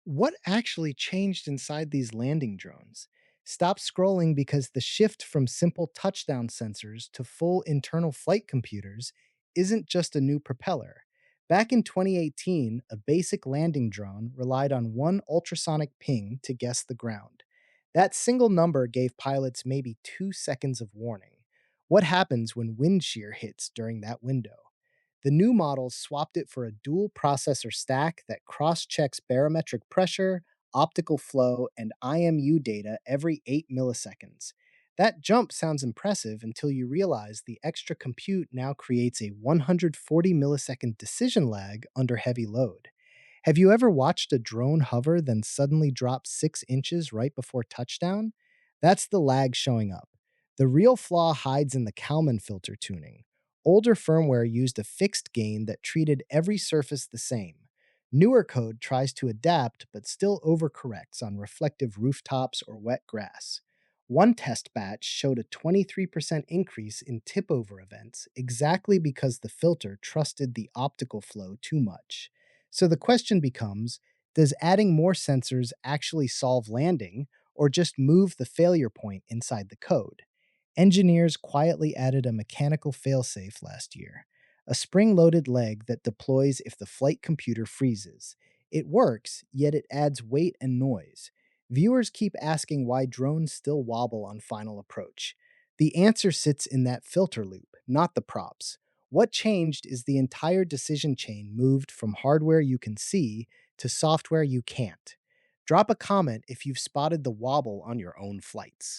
What actually changed inside these landing drones? Stop scrolling because the shift from simple touchdown sensors to full internal flight computers isn't just a new propeller. Back in 2018, a basic landing drone relied on one ultrasonic ping to guess the ground. That single number gave pilots maybe 2 seconds of warning. What happens when wind shear hits during that window? The new models swapped it for a dual processor stack that cross checks barometric pressure, optical flow, and IMU data every 8 milliseconds. That jump sounds impressive until you realize the extra compute now creates a 140 millisecond decision lag under heavy load. Have you ever watched a drone hover then suddenly drop 6 inches right before touchdown? That's the lag showing up. The real flaw hides in the Kalman filter tuning. Older firmware used a fixed gain that treated every surface the same. Newer code tries to adapt but still overcorrects on reflective rooftops or wet grass. One test batch showed a 23% increase in tip over events exactly because the filter trusted the optical flow too much. So the question becomes, does adding more sensors actually solve landing or just move the failure point inside the code? Engineers quietly added a mechanical failsafe last year, a spring loaded leg that deploys if the flight computer freezes. It works, yet it adds weight and noise. Viewers keep asking why drones still wobble on final approach. The answer sits in that filter loop, not the props. What changed is the entire decision chain moved from hardware you can see to software you can't. Drop a comment if you've spotted the wobble on your own flights.